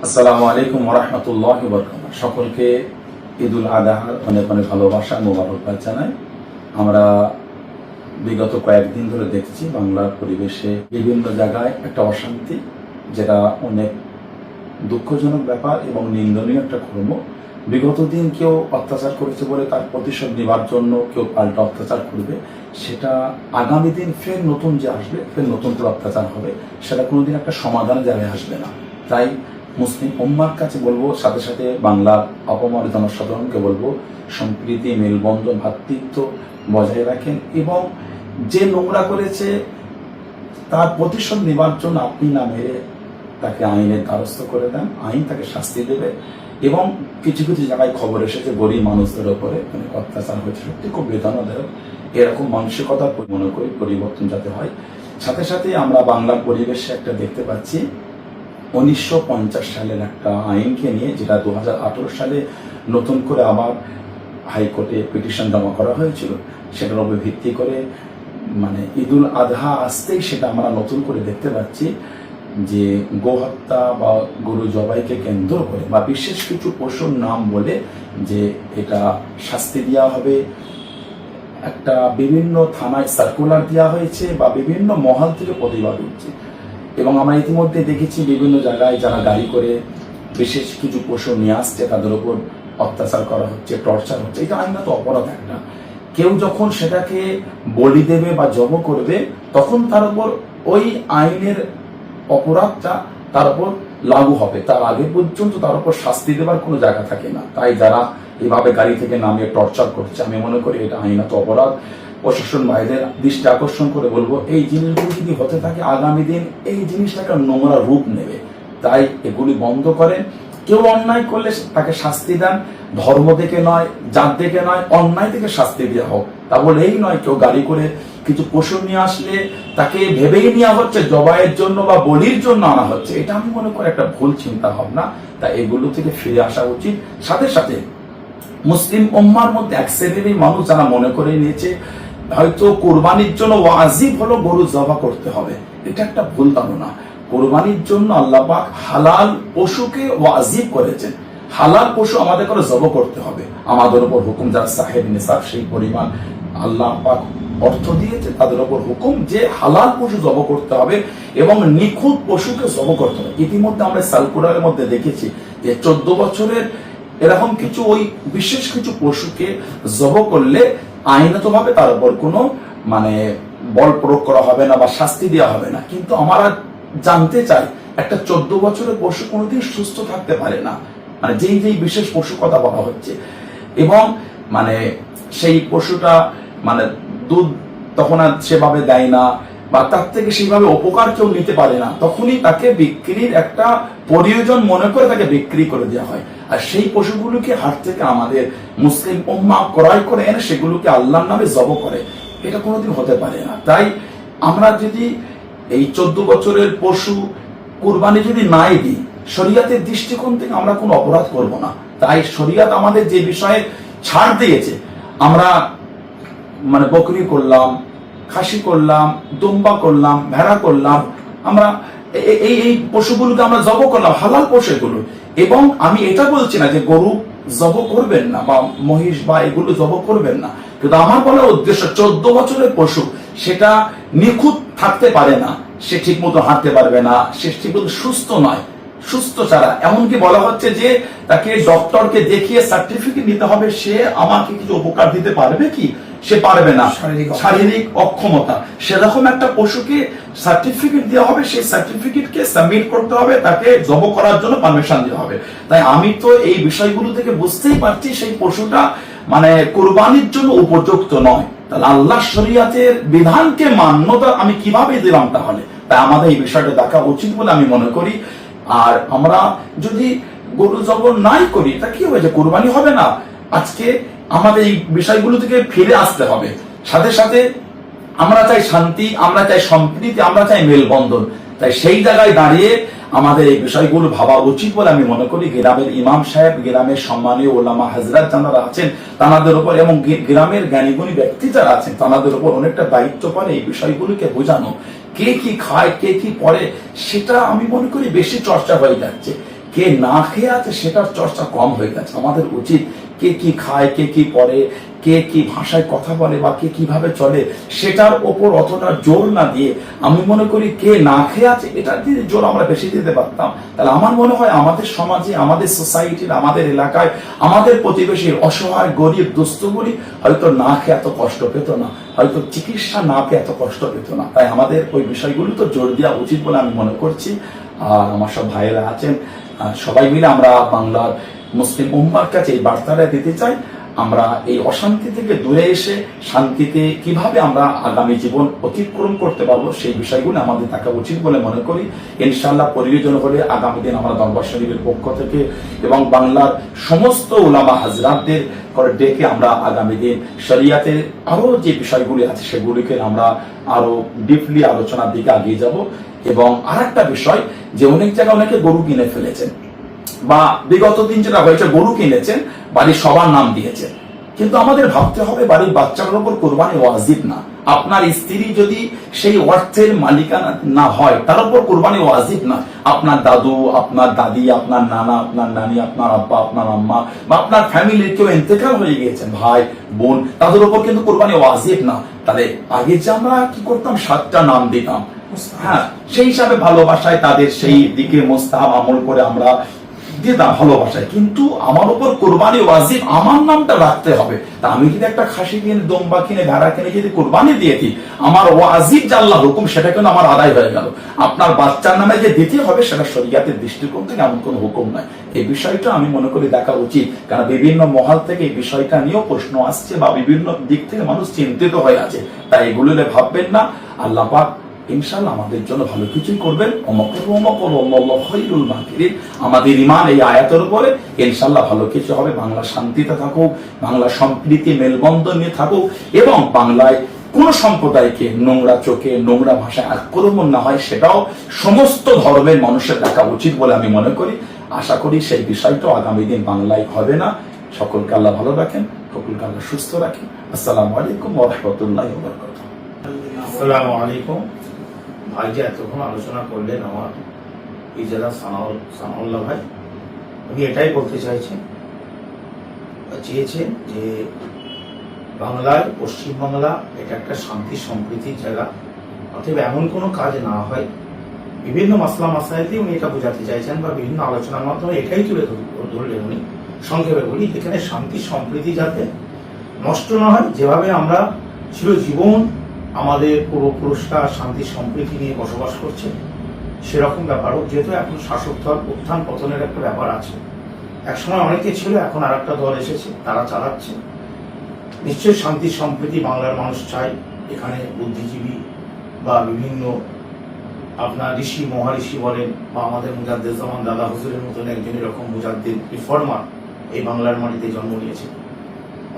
আসসালামু আলাইকুম ওয়া রাহমাতুল্লাহি ওয়া বারাকাতুহু। সকলকে ঈদুল আযহার অনেক অনেক ভালোবাসা মোবারকবাদ জানাই। আমরা বিগত কয়েকদিন ধরে দেখছি বাংলার পরিবেশে বিভিন্ন জায়গায় একটা অশান্তি, যেটা অনেক দুঃখজনক ব্যাপার এবং নিন্দনীয় একটা কর্ম। বিগত দিন কেউ অত্যাচার করেছে বলে তার প্রতিশোধ নেবার জন্য কেউ পাল্টা অত্যাচার করবে, সেটা আগামী দিন ফের নতুন যে আসবে, ফের নতুন করে অত্যাচার হবে, সেটা কোনোদিন একটা সমাধানের জায়গায় আসবে না। তাই মুসলিম উম্মার কাছে বলবো, সাথে সাথে বাংলার অপমানিত জনসাধারণকে বলবো, সম্প্রীতি, মেলবন্ধন, ভ্রাতৃত্ব বজায় রাখেন এবং যে নোংরা করেছে তার প্রতিশোধ নেবার জন্য আপনি না মেরে তাকে আইনের দ্বারস্থ করে দেন, আইন তাকে শাস্তি দেবে। এবং কিছু কিছু জায়গায় খবর এসেছে গরিব মানুষদের উপরে অনেক অত্যাচার হয়েছে, সত্যি খুব বেদনাদায়ক। এরকম মানসিকতার মনে করি পরিবর্তন যাতে হয়। সাথে সাথে আমরা বাংলার পরিবেশে একটা দেখতে পাচ্ছি 1950 সালের একটা আইনকে নিয়ে, যেটা 2018 সালে নতুন করে আবার হাইকোর্টে পিটিশন জমা করা হয়েছিল। সেটার উপর ভিত্তি করে ঈদুল আযহা আসতেই সেটা আমরা নতুন করে দেখতে পাচ্ছি যে গোহত্যা বা গরু জবাইকে কেন্দ্র করে বা বিশেষ কিছু পশুর নাম বলে যে এটা শাস্তি দেওয়া হবে, একটা বিভিন্ন থানায় সার্কুলার দেওয়া হয়েছে বা বিভিন্ন মহল থেকে প্রতিবাদ হচ্ছে। এবং আমরা ইতিমধ্যে দেখেছি বিভিন্ন জায়গায় যারা গাড়ি করে বিশেষ কিছু পশু নিয়ে আসছে তাদের উপর অত্যাচার করা হচ্ছে, টর্চার হচ্ছে। এটা আইনত অপরাধ একটা। কেউ যখন সেটাকে বলি দেবে বা জব করবে, তখন তার উপর ওই আইনের অপরাধটা তার উপর লাগু হবে। তার আগে পর্যন্ত তার উপর শাস্তি দেবার কোনো জায়গা থাকে না। তাই যারা এভাবে গাড়ি থেকে নামিয়ে টর্চার করছে, আমি মনে করি এটা আইনত অপরাধ। প্রশাসন ভাইদের দৃষ্টি আকর্ষণ করে বলবো, এই জিনিসগুলো যদি হতে থাকে আগামী দিন এই জিনিসটাকে নোংরা রূপ নেবে। তাই এগুলি বন্ধ করেন। কেউ অন্যায় করলে তাকে শাস্তি দেন, ধর্ম থেকে নয়, জাত থেকে নয়, অন্যায় থেকে শাস্তি দেওয়া হোক। তা বলে এই নয় কেউ গাড়ি করে কিছু পশু নিয়ে আসলে তাকে ভেবেই নেওয়া হচ্ছে জবাইয়ের জন্য বা বলির জন্য আনা হচ্ছে। এটা আমি মনে করি একটা ভুল চিন্তা ভাবনা। তা এগুলো থেকে ফিরে আসা উচিত। সাথে সাথে মুসলিম উম্মার মধ্যে এক শ্রেণীর মানুষ যারা মনে করে নিয়েছে হয়তো কোরবানির জন্য ওয়াজিব হলো গরু জবাই করতে হবে, এটা একটা ভুল ধারণা। কোরবানির জন্য আল্লাহ পাক হালাল পশুকে ওয়াজিব করেছেন। হালাল পশু আমাদের করে জবাই করতে হবে। আমাদের উপর হুকুম, যারা সাহেব নিসাব সেই পরিমাণ আল্লাহ পাক অর্থ দিয়েছে, তাদের উপর হুকুম যে হালাল পশু জবাই করতে হবে এবং নিখুঁত পশুকে জবাই করতে হবে। ইতিমধ্যে আমরা সার্কুলারের মধ্যে দেখেছি যে 14 বছরের এরকম কিছু ওই বিশেষ কিছু পশুকে জবাই করলে আইনতভাবে তার উপর কোনো বল প্রয়োগ করা হবে না বা শাস্তি দেওয়া হবে না। কিন্তু আমরা জানতে চাই, একটা 14 বছরের পশু কোনোদিন সুস্থ থাকতে পারে না, যেই যেই বিশেষ পশু কথা বলা হচ্ছে। এবং সেই পশুটা দুধ তখন আর সেভাবে দেয় না বা তার থেকে সেইভাবে উপকার কেউ নিতে পারে না, তখনই তাকে বিক্রির একটা প্রয়োজন মনে করে তাকে বিক্রি করে দেওয়া হয়। আর সেই পশুগুলোকে হাট থেকে আমাদের মুসলিম উম্মাহ ক্রয় করে এনে সেগুলোকে আল্লাহর নামে জবাই করে, এটা কোনোদিন হতে পারে না। তাই আমরা যদি এই 14 বছরের পশু কুরবানি যদি নাই দিই, শরিয়াতের দৃষ্টিকোণ থেকে আমরা কোনো অপরাধ করব না। তাই শরিয়াত আমাদের যে বিষয়ে ছাড় দিয়েছে, আমরা বকরি করলাম, খাসি করলাম, দুম্বা করলাম, ভেড়া করলাম, আমরা এই পশুগুলোকে আমরা জবাই করলাম, হালাল পশু এগুলো। এবং আমি এটা বলছি না যে গরু জবাই করবেন না বা মহিষ বা এগুলো জবাই করবেন না, কিন্তু আমার বলার উদ্দেশ্য 14 বছরের পশু সেটা নিখুঁত থাকতে পারে না, সে ঠিক মতো হাঁটতে পারবে না, সে ঠিক মতো সুস্থ নয়, সুস্থ ছাড়া এমনকি বলা হচ্ছে যে তাকে ডক্টরকে দেখিয়ে সার্টিফিকেট নিতে হবে, সে আমাকে কিছু উপকার দিতে পারবে কি, সে পারবে না, শারীরিক অক্ষমতা। সেরকম একটা পশুকে সার্টিফিকেট দেওয়া হবে, সেই সার্টিফিকেটকে সাবমিট করতে হবে, তাকে জবাই করার জন্য পারমিশন দেওয়া হবে। তাই আমি তো এই বিষয়গুলো থেকে বুঝতেই পারছি সেই পশুটা কুরবানির জন্য উপযুক্ত নয়। তাহলে আল্লাহ শরিয়াতের বিধানকে মান্যতা আমি কিভাবে দিলাম? তাহলে তাই আমাদের এই বিষয়টা দেখা উচিত বলে আমি মনে করি। আর আমরা যদি গরু জবাই নাই করি, তা কি হয়েছে? কুরবানি হবে না। আজকে আমাদের এই বিষয়গুলো থেকে ফিরে আসতে হবে। সাথে সাথে আমরা চাই শান্তি, আমরা চাই সম্প্রীতি, আমরা চাই মেলবন্ধন। তাই সেই জায়গায় দাঁড়িয়ে আমাদের এই বিষয়গুলো ভাবা উচিত বলে আমি মনে করি। গ্রামের ইমাম সাহেব, গ্রামের সম্মানীয় ওলামা হাজরাত যারা আছেন তাদের উপর এবং গ্রামের জ্ঞানীগুণী ব্যক্তি যারা আছেন তাদের উপর অনেকটা দায়িত্ব পড়ে এই বিষয়গুলোকে বোঝানো। কে কি খায়, কে কি পড়ে, সেটা আমি মনে করি বেশি চর্চা হয়ে যাচ্ছে। কে না খেয়ে আছে সেটার চর্চা কম হয়ে গেছে। আমাদের উচিত কে কি খায়, কে কি পড়ে, কে কি ভাষায় কথা বলে বা কে কিভাবে চলে সেটার ওপর অতটা জোর না দিয়ে আমি মনে করি কে না খেয়ে আছে এটার দিয়ে জোর আমরা বেশি দিতে পারতাম, তাহলে আমার মনে হয় আমাদের সমাজে, আমাদের সোসাইটির, আমাদের এলাকায়, আমাদের প্রতিবেশীর অসহায় গরিব দুস্থগুলি হয়তো না খেয়ে এত কষ্ট পেত না, হয়তো চিকিৎসা না পেয়ে এত কষ্ট পেত না। তাই আমাদের ওই বিষয়গুলো তো জোর দেওয়া উচিত বলে আমি মনে করছি। আর আমার সব ভাইয়েরা আছেন, সবাই মিলে আমরা বাংলার মুসলিম উম্মার কাছে এই বার্তাটা দিতে চাই, আমরা এই অশান্তি থেকে দূরে এসে শান্তিতে কিভাবে আমরা আগামী জীবন অতিক্রম করতে পারবো সেই বিষয়গুলো আমাদের দেখা উচিত বলে মনে করি। ইনশাআল্লাহ প্রয়োজন হলে আগামী দিন আমরা দরবার শরীফের পক্ষ থেকে এবং বাংলার সমস্ত উলামা হাজরাতদের করে ডেকে আমরা আগামী দিন শরিয়াতের আরো যে বিষয়গুলি আছে সেগুলিকে আমরা আরো ডিপলি আলোচনার দিকে এগিয়ে যাব। এবং আরেকটা বিষয় যে অনেক জায়গায় অনেকে গরু কিনে ফেলেছেন বা বিগত দিন যেটা হয়েছে গরু কিনেছেন, বাড়ির সবার নাম দিয়েছেন, কিন্তু আমাদের ভাবতে হবে বাড়ির বাচ্চার উপর কোরবানি ওয়াজিব না। আপনার স্ত্রী যদি সেই অর্থের মালিকানা না হয় তার উপর কোরবানি ওয়াজিব না। আপনার দাদু, আপনার দাদি, আপনার নানা, আপনার নানি, আপনার আব্বা, আপনার আম্মা বা আপনার ফ্যামিলির কেউ ইন্তেকাল হয়ে গিয়েছেন, ভাই বোন, তাদের উপর কিন্তু কোরবানি ওয়াজিব না। তাহলে আগে যে আমরা কি করতাম 7টা নাম দিতাম, হ্যাঁ, সেই হিসাবে ভালোবাসায় তাদের সেই দিকে মোস্তাহাব আমল করে আমরা দিতাম ভালোবাসায়, কিন্তু আমার উপর কোরবানি ওয়াজিব, আমার নামটা রাখতে হবে। তা আমি যদি একটা খাসি কিনে, দম্বা কিনে, ভেড়া কিনে যদি কোরবানি দিয়ে দিই, আমার ওয়াজিব যে আল্লাহ হুকুম সেটা কিন্তু আমার আদায় হয়ে গেল। আপনার বাচ্চার নামে যে দিতে হবে সেটা শরীয়তের দৃষ্টিকোণ থেকে এমন কোনো হুকুম নয়। এই বিষয়টা আমি মনে করি দেখা উচিত, কারণ বিভিন্ন মহল থেকে এই বিষয়টা নিয়েও প্রশ্ন আসছে বা বিভিন্ন দিক থেকে মানুষ চিন্তিত হয়ে আছে। তাই এগুলো ভাববেন না, আল্লাহ পাক ইনশাআল্লাহ আমাদের জন্য ভালো কিছুই করবেন। আমাদের ঈমান এই আয়াতের উপরে ইনশাআল্লাহ ভালো কিছু হবে। বাংলা শান্তিতে থাকুক, বাংলা সম্প্রীতি মেলবন্ধন নিয়ে থাকুক এবং বাংলায় কোন সম্প্রদায়কে নোংরা চোখে, নোংরা ভাষায় আক্রমণ না হয়, সেটাও সমস্ত ধর্মের মানুষের দেখা উচিত বলে আমি মনে করি। আশা করি সেই বিষয়টা আগামী দিন বাংলায় হবে না। সকলকে আল্লাহ ভালো রাখেন, সকলকে আল্লাহ সুস্থ রাখেন। আসসালামু আলাইকুম ওয়া রাহমাতুল্লাহি ওয়া বারাকাতুহু। আসসালামু আলাইকুম। ভাই যে এতক্ষণ আলোচনা করলেন আমার ইজারা সানাউল্লাহ ভাই, উনি এটাই বলতে চেয়েছেন যে বাংলায়, পশ্চিমবাংলা এটা একটা শান্তি সম্প্রীতির জায়গা, অতএব এমন কোনো কাজ না হয়। বিভিন্ন মাসলা মাসাইলে উনি এটা বোঝাতে চাইছেন বা বিভিন্ন আলোচনার মাধ্যমে এটাই তুলে ধরলেন উনি। সংক্ষেপে বলি, এখানে শান্তি সম্প্রীতি যাতে নষ্ট না হয়, যেভাবে আমরা চিরজীবন আমাদের পূর্বপুরুষরা শান্তি সম্প্রীতি নিয়ে বসবাস করছে সেরকম ব্যাপারও, যেহেতু এখন শাসক দল উত্থান পতনের একটা ব্যাপার আছে। একসময় অনেকে ছিল, এখন আর একটা দল এসেছে, তারা চালাচ্ছে। নিশ্চয়ই শান্তি সম্প্রীতি বাংলার মানুষ চাই। এখানে বুদ্ধিজীবী বা বিভিন্ন আপনার ঋষি মহারিষি বলেন বা আমাদের মুজাদ্দেদুজ্জামান দাদা হুজুরের মতন একজন এরকম মুজাদ্দিদ রিফর্মার এই বাংলার মাটিতে জন্ম নিয়েছে।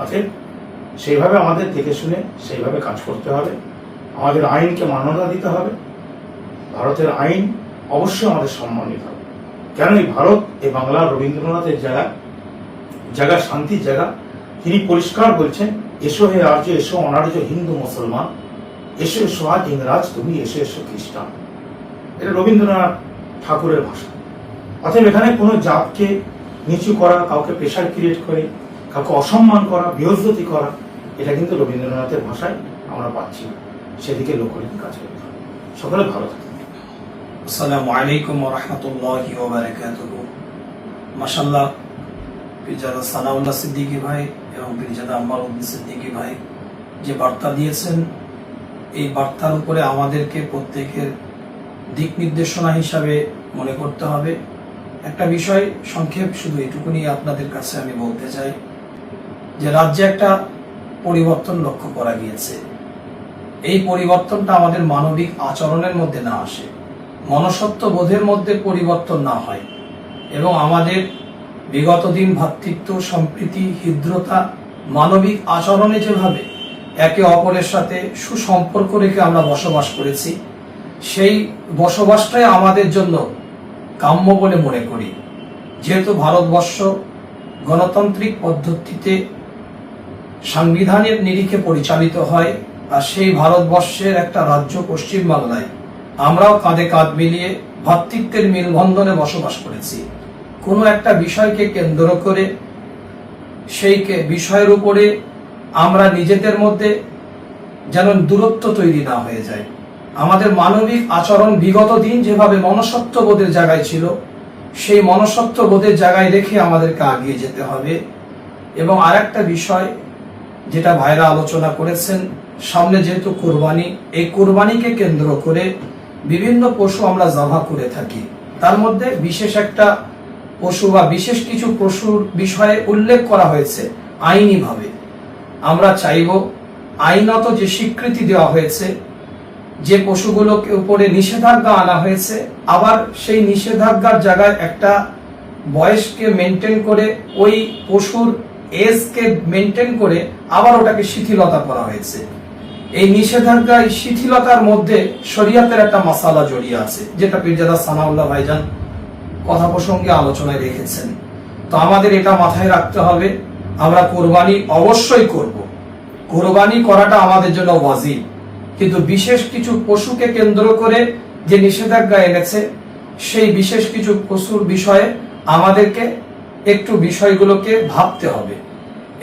অতএব সেইভাবে আমাদের দেখে শুনে সেইভাবে কাজ করতে হবে। আমাদের আইনকে মান্যতা দিতে হবে। ভারতের আইন অবশ্যই আমাদের সম্মান দিতে হবে। কেন এই ভারত, এই বাংলা রবীন্দ্রনাথের জায়গা শান্তির জায়গা। তিনি পরিষ্কার বলছেন, এসো হে আর্য, এসো অনার্য হিন্দু মুসলমান, এসো এসো আজ ইংরাজ তুমি, এসো এসো খ্রিস্টান। এটা রবীন্দ্রনাথ ঠাকুরের ভাষা। অতএব এখানে কোনো জাতকে নিচু করা, কাউকে প্রেশার ক্রিয়েট করে কাউকে অসম্মান করা, বেইজ্জতি করা, এটা কিন্তু রবীন্দ্রনাথের ভাষায় আমরা পাচ্ছি। সেদিকে লক্ষ্য রেখে কাজ করতে হবে। সকলে ভালো থাকুন। আসসালামু আলাইকুম ওয়া রাহমাতুল্লাহি ওয়া বারাকাতুহু। মাশাআল্লাহ, পীরজাদা সানাউল্লাহ সিদ্দিকী ভাই এবং পীরজাদা আম্মার উদ্দিন সিদ্দিকী ভাই যে বার্তা দিয়েছেন, এই বার্তার উপরে আমাদেরকে প্রত্যেকের দিক নির্দেশনা হিসাবে মনে করতে হবে। একটা বিষয় সংক্ষেপ শুধু এটুকুনি আপনাদের কাছে আমি বলতে চাই যে রাজ্যে একটা পরিবর্তন লক্ষ্য করা গিয়েছে। এই পরিবর্তনটা আমাদের মানবিক আচরণের মধ্যে না আসে, মনসত্ব বোধের মধ্যে পরিবর্তন না হয় এবং আমাদের বিগত দিন ভ্রাতৃত্ব, সম্প্রীতি, হৃদ্রতা, মানবিক আচরণে যেভাবে একে অপরের সাথে সুসম্পর্ক রেখে আমরা বসবাস করেছি, সেই বসবাসটাই আমাদের জন্য কাম্য বলে মনে করি। যেহেতু ভারতবর্ষ গণতান্ত্রিক পদ্ধতিতে সাংবিধানের নিরিখে পরিচালিত হয়, আর সেই ভারতবর্ষের একটা রাজ্য পশ্চিমবাংলায় আমরাও কাঁধে কাঁধ মিলিয়ে ভ্রাতৃত্বের মেলবন্ধনে বসবাস করেছি। কোনো একটা বিষয়কে কেন্দ্র করে সেই বিষয়ের উপরে আমরা নিজেদের মধ্যে যেন দূরত্ব তৈরি না হয়ে যায়। আমাদের মানবিক আচরণ বিগত দিন যেভাবে মনসত্ত্ববোধের জায়গায় ছিল, সেই মনসত্ত্ববোধের জায়গায় রেখে আমাদেরকে এগিয়ে যেতে হবে। এবং আরেকটা বিষয় যেটা ভাইরা আলোচনা করেছেন, সামনে যেহেতু কুরবানি, এই কুরবানিকে কেন্দ্র করে বিভিন্ন পশু আমরা জবাহ করে থাকি। তার মধ্যে বিশেষ একটা পশু বা বিশেষ কিছু পশুর বিষয়ে উল্লেখ করা হয়েছে আইনিভাবে। আমরা চাইব আইনত যে স্বীকৃতি দেওয়া হয়েছে, যে পশুগুলোকে উপরে নিষেধাজ্ঞা আনা হয়েছে, আবার সেই নিষেধাজ্ঞার জায়গায় একটা বয়সকে মেনটেন করে, ওই পশুর এজকে মেনটেন করে আবার ওটাকে শিথিলতা করা হয়েছে। এই নিষেধাজ্ঞা, এই শিথিলতার মধ্যে শরীয়তের একটা মাসালা জড়িয়ে আছে, যেটা পীরজাদা সানাউল্লাহ ভাইজান কথা প্রসঙ্গে আলোচনায় রেখেছেন। তো আমাদের এটা মাথায় রাখতে হবে, আমরা কোরবানি অবশ্যই করব, কোরবানি করাটা আমাদের জন্য ওয়াজিব, কিন্তু বিশেষ কিছু পশুকে কেন্দ্র করে যে নিষেধাজ্ঞা এনেছে, সেই বিশেষ কিছু পশুর বিষয়ে আমাদেরকে একটু বিষয়গুলোকে ভাবতে হবে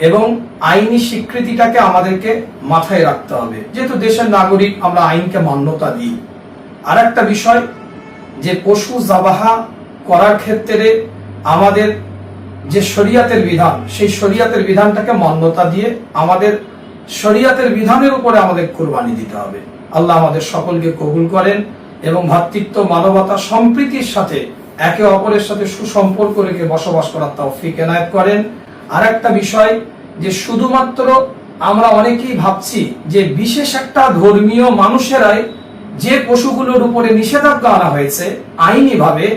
এবং আইনি স্বীকৃতিটাকে আমাদেরকে মাথায় রাখতে হবে। যেহেতু দেশের নাগরিক, আমরা আইনকে মান্যতা দিই। আর একটা বিষয়, যে পশু জাবাহা করার ক্ষেত্রে আমাদের যে শরিয়াতের বিধান, সেই শরিয়াতের বিধানটাকে মান্যতা দিয়ে আমাদের শরিয়াতের বিধানের উপরে আমাদের কুরবানি দিতে হবে। আল্লাহ আমাদের সকলকে কবুল করেন এবং ভ্রাতৃত্ব, মানবতা, সম্প্রীতির সাথে একে অপরের সাথে সুসম্পর্ক রেখে বসবাস করার তৌফিক এনায়েত করেন। আর একটা বিষয়, যে শুধুমাত্র আমরা অনেকেই ভাবছি যে বিশেষ একটা ধর্মীয় মানুষেরাই যে পশুগুলোর উপরে নিষেধাজ্ঞা আনা হয়েছে আইনি ভাবে,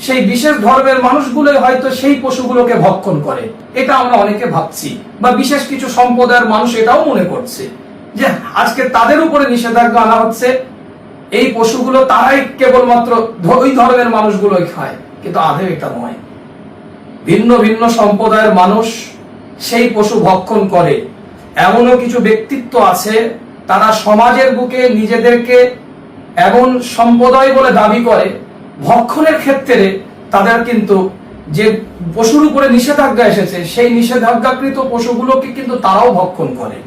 সেই বিশেষ ধর্মের মানুষগুলোই হয়তো সেই পশুগুলোকে ভক্ষণ করে, এটা আমরা অনেকে ভাবছি, বা বিশেষ কিছু সম্প্রদায়ের মানুষ এটাও মনে করছে যে আজকে তাদের উপরে নিষেধাজ্ঞা আনা হচ্ছে, এই পশুগুলো তারাই কেবলমাত্র ওই ধর্মের মানুষগুলোই খায়, কিন্তু আদৌ এটা নয়। ভিন্ন ভিন্ন সম্প্রদায়ের মানুষ সেই পশু ভক্ষণ করে। এমনও কিছু ব্যক্তিত্ব আছে, তারা সমাজের বুকে নিজেদেরকে এমন সম্প্রদায় বলে দাবি করে, ভক্ষণের ক্ষেত্রে তাদের কিন্তু যে পশুর উপরে নিষেধাজ্ঞা এসেছে, সেই নিষেধাজ্ঞাকৃত পশুগুলোকে কিন্তু তারাও ভক্ষণ করে।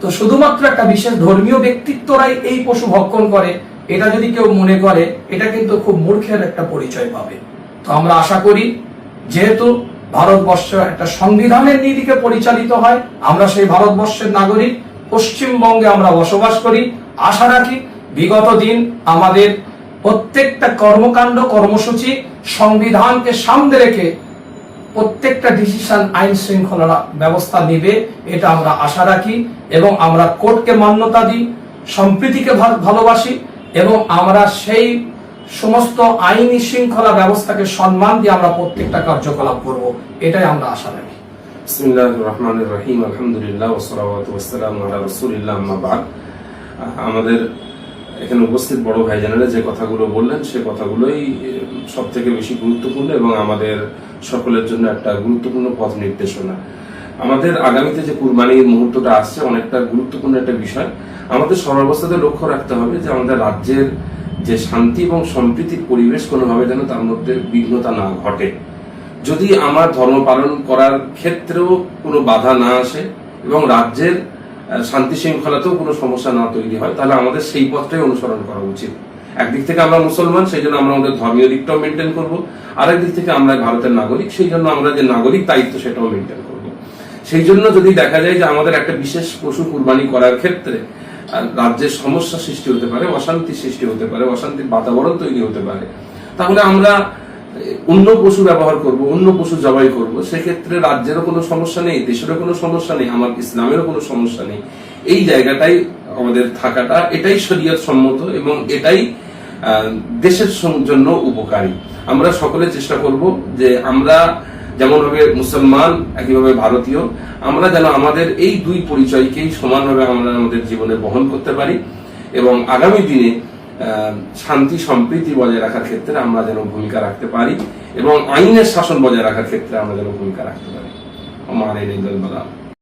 তো শুধুমাত্র একটা বিশেষ ধর্মীয় ব্যক্তিত্বরাই এই পশু ভক্ষণ করে, এটা যদি কেউ মনে করে, এটা কিন্তু খুব মূর্খের একটা পরিচয় পাবে। তো আমরা আশা করি, যেহেতু ভারতবর্ষ একটা সংবিধানের নীতিকে পরিচালিত হয়, আমরা সেই ভারতবর্ষের নাগরিক, পশ্চিমবঙ্গে আমরা বসবাস করি, আশা রাখি বিগত দিন আমাদের প্রত্যেকটা কর্মকাণ্ড, কর্মসূচি সংবিধানকে সামনে রেখে প্রত্যেকটা ডিসিশন আইন শৃঙ্খলা ব্যবস্থা নিবে, এটা আমরা আশা রাখি। এবং আমরা কোর্টকে মান্যতা দিই, সম্প্রীতিকে ভালোবাসি এবং আমরা সেই সমস্ত আইনি শৃঙ্খলা ব্যবস্থাকে সম্মান দিয়ে আমরা প্রত্যেকটা কার্যকলাপ করব, এটাই আমরা আশা রাখি। বিসমিল্লাহির রহমানির রহিম, আলহামদুলিল্লাহ ওয়াসসালাতু ওয়াসসালামু আলা রাসূলিল্লাহ, আম্মা বা'দ। আমাদের এখানে উপস্থিত বড় ভাইজানেরা যে কথাগুলো বললেন, সে কথাগুলোই সব থেকে বেশি গুরুত্বপূর্ণ এবং আমাদের সকলের জন্য একটা গুরুত্বপূর্ণ পথ নির্দেশনা। আমাদের আগামীতে যে কুরবানির মুহূর্তটা আসছে, অনেকটা গুরুত্বপূর্ণ একটা বিষয়। আমাদের সর্বাবস্থাতে লক্ষ্য রাখতে হবে যে আমাদের রাজ্যের যে শান্তি এবং সম্প্রীতির পরিবেশ, কোনোভাবে যেন তার মধ্যে বিঘ্নতা না ঘটে। যদি আমার ধর্ম পালন করার ক্ষেত্রেও কোনো বাধা না আসে এবং রাজ্যের শান্তি শৃঙ্খলাতেও কোনো সমস্যা না তৈরি হয়, তাহলে আমাদের সেই পথটাই অনুসরণ করা উচিত। একদিক থেকে আমরা মুসলমান, সেই জন্য আমরা আমাদের ধর্মীয় দিকটাও মেনটেন করবো, আরেক দিক থেকে আমরা ভারতের নাগরিক, সেই জন্য আমরা যে নাগরিক দায়িত্ব সেটাও মেনটেন করবো। সেই জন্য যদি দেখা যায় যে আমাদের একটা বিশেষ পশু কুরবানি করার ক্ষেত্রে রাজ্যের সমস্যা সৃষ্টি হতে পারে, অশান্তি সৃষ্টি হতে পারে, অশান্তির বাতাবরণ তৈরি হতে পারে, তাহলে আমরা অন্য পশু ব্যবহার করব, অন্য পশু জবাই করব। সেক্ষেত্রে রাজ্যেরও কোনো সমস্যা নেই, দেশেরও কোনো সমস্যা নেই, আমার ইসলামেরও কোনো সমস্যা নেই। এই জায়গাটাই আমাদের থাকাটা, এটাই শরীয়ত সম্মত এবং এটাই দেশের জন্য উপকারী। আমরা সকলে চেষ্টা করব যে আমরা যেমন ভাবে মুসলমান, একইভাবে ভারতীয়, আমরা যেন আমাদের এই দুই পরিচয়কেই সমানভাবে আমরা আমাদের জীবনে বহন করতে পারি এবং আগামী দিনে শান্তি সম্প্রীতি বজায় রাখার ক্ষেত্রে আমরা যেন ভূমিকা রাখতে পারি এবং আইনের শাসন বজায় রাখার ক্ষেত্রে আমরা যেন ভূমিকা রাখতে পারি। আমার এই